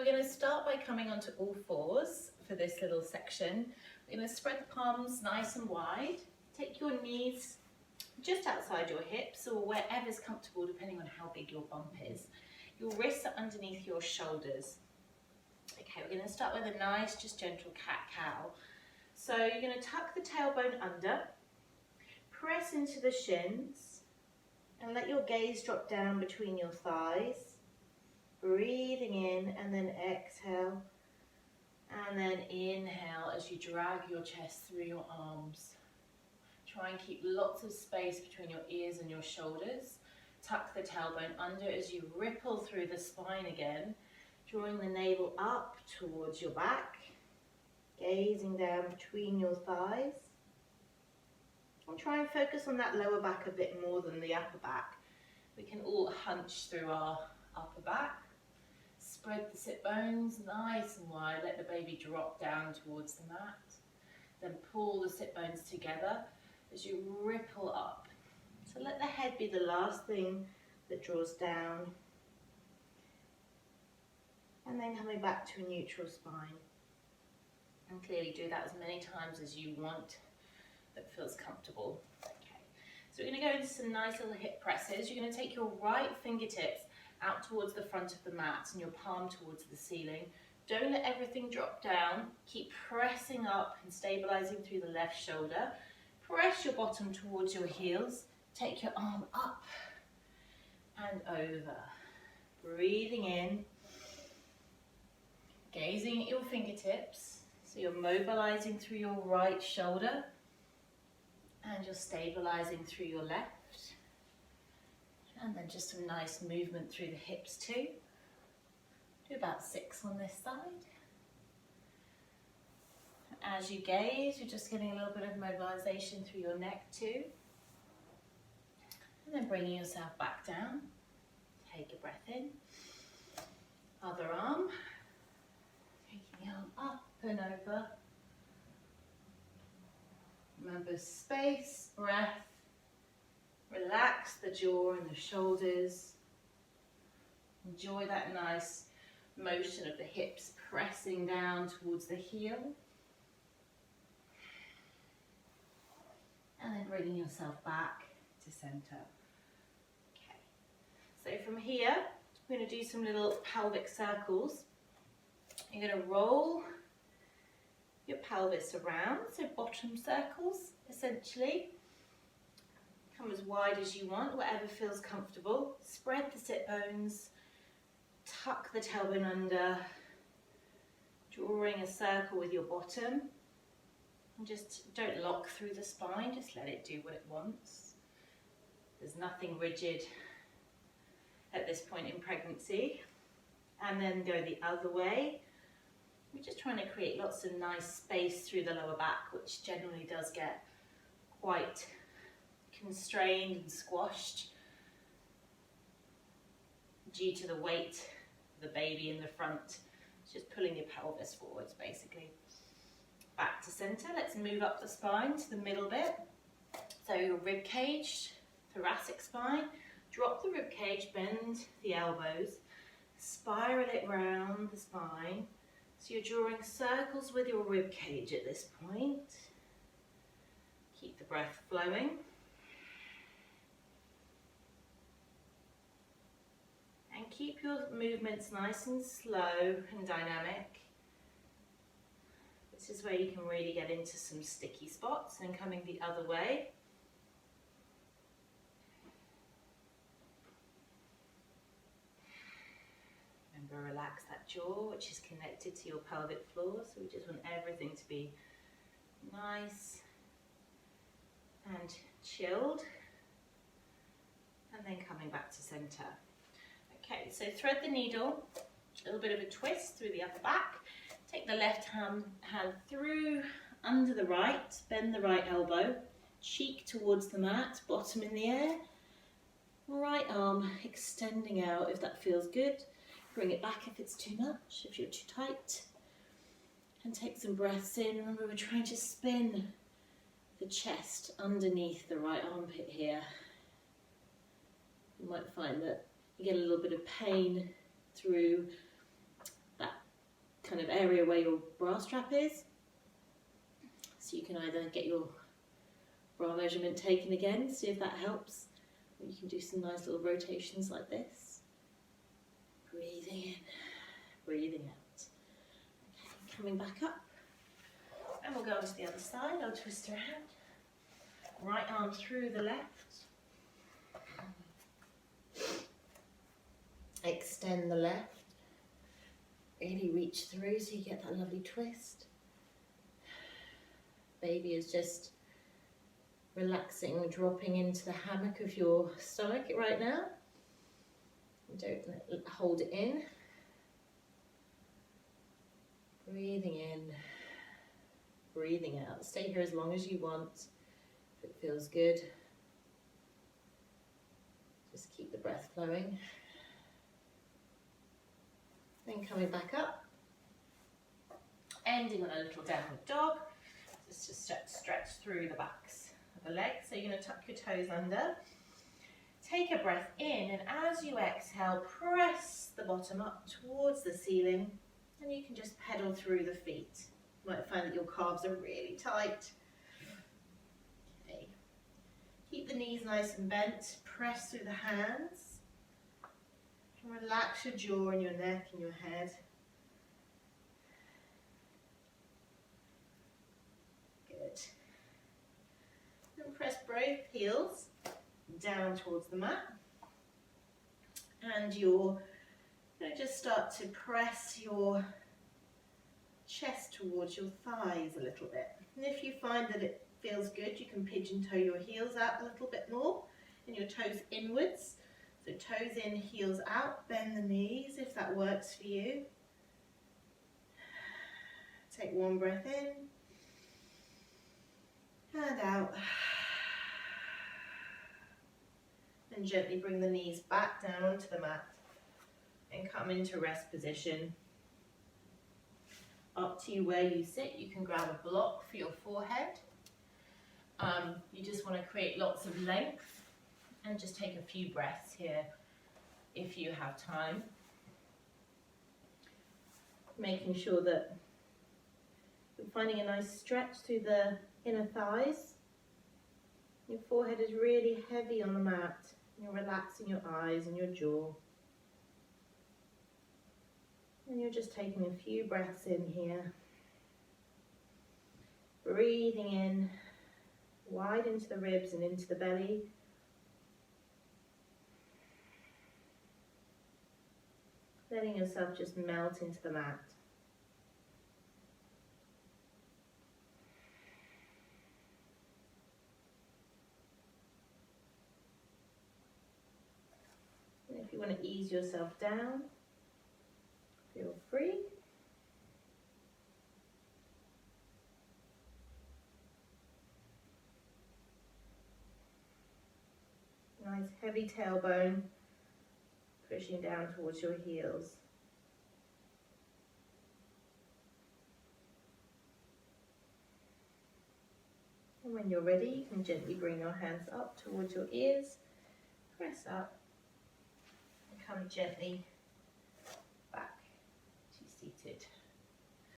we're going to start by coming onto all fours for this little section. We're going to spread the palms nice and wide. Take your knees just outside your hips or wherever's comfortable depending on how big your bump is. Your wrists are underneath your shoulders. Okay, we're going to start with a nice, just gentle cat-cow. So you're going to tuck the tailbone under, press into the shins, and let your gaze drop down between your thighs. Breathing in and then exhale. And then inhale as you drag your chest through your arms. Try and keep lots of space between your ears and your shoulders. Tuck the tailbone under as you ripple through the spine again, drawing the navel up towards your back, gazing down between your thighs. And try and focus on that lower back a bit more than the upper back. We can all hunch through our upper back. Spread the sit bones nice and wide. Let the baby drop down towards the mat. Then pull the sit bones together as you ripple up. So let the head be the last thing that draws down. And then coming back to a neutral spine. And clearly do that as many times as you want that feels comfortable. Okay, so we're going to go into some nice little hip presses. You're going to take your right fingertips out towards the front of the mat and your palm towards the ceiling. Don't let everything drop down. Keep pressing up and stabilizing through the left shoulder. Press your bottom towards your heels. Take your arm up and over. Breathing in. Gazing at your fingertips. So you're mobilizing through your right shoulder. And you're stabilizing through your left. And then just some nice movement through the hips too. Do about 6 on this side. As you gaze, you're just getting a little bit of mobilization through your neck too. And then bringing yourself back down. Take a breath in. Other arm. Taking the arm up and over. Remember space, breath. Relax the jaw and the shoulders. Enjoy that nice motion of the hips pressing down towards the heel. And then bringing yourself back to center. Okay. So from here, we're going to do some little pelvic circles. You're going to roll your pelvis around, so bottom circles essentially. Come as wide as you want, whatever feels comfortable. Spread the sit bones, tuck the tailbone under, drawing a circle with your bottom. And just don't lock through the spine, just let it do what it wants. There's nothing rigid at this point in pregnancy. And then go the other way. We're just trying to create lots of nice space through the lower back, which generally does get quite constrained and squashed due to the weight of the baby in the front. It's just pulling your pelvis forwards basically. Back to center. Let's move up the spine to the middle bit. So your rib cage, thoracic spine. Drop the rib cage, bend the elbows, spiral it round the spine. So you're drawing circles with your rib cage at this point. Keep the breath flowing. And keep your movements nice and slow and dynamic. This is where you can really get into some sticky spots. And coming the other way. Remember, relax that jaw, which is connected to your pelvic floor. So we just want everything to be nice and chilled. And then coming back to center. Okay, so thread the needle, a little bit of a twist through the upper back. Take the left hand through under the right, bend the right elbow, cheek towards the mat, bottom in the air. Right arm extending out if that feels good. Bring it back if it's too much, if you're too tight. And take some breaths in. Remember, we're trying to spin the chest underneath the right armpit here. You might find that you get a little bit of pain through that kind of area where your bra strap is. So you can either get your bra measurement taken again, see if that helps. Or you can do some nice little rotations like this. Breathing in, breathing out. Okay, coming back up. And we'll go on to the other side. I'll twist around. Right arm through the left. Extend the left. Really reach through so you get that lovely twist. Baby is just relaxing, dropping into the hammock of your stomach right now. Don't hold it in. Breathing in, breathing out. Stay here as long as you want, if it feels good. Just keep the breath flowing. Then coming back up, ending on a little downward dog. Just to stretch through the backs of the legs. So you're going to tuck your toes under. Take a breath in, and as you exhale, press the bottom up towards the ceiling, and you can just pedal through the feet. You might find that your calves are really tight. Okay. Keep the knees nice and bent. Press through the hands. Relax your jaw and your neck and your head. Good. Then press both heels down towards the mat. And you're going to just start to press your chest towards your thighs a little bit. And if you find that it feels good, you can pigeon toe your heels out a little bit more and your toes inwards. So toes in, heels out, bend the knees if that works for you. Take one breath in and out. And gently bring the knees back down onto the mat and come into rest position. Up to you where you sit, you can grab a block for your forehead. You just want to create lots of length. And just take a few breaths here if you have time. Making sure that you're finding a nice stretch through the inner thighs. Your forehead is really heavy on the mat. You're relaxing your eyes and your jaw. And you're just taking a few breaths in here. Breathing in, wide into the ribs and into the belly. Letting yourself just melt into the mat. And if you want to ease yourself down, feel free. Nice heavy tailbone. Pushing down towards your heels. And when you're ready, you can gently bring your hands up towards your ears, press up, and come gently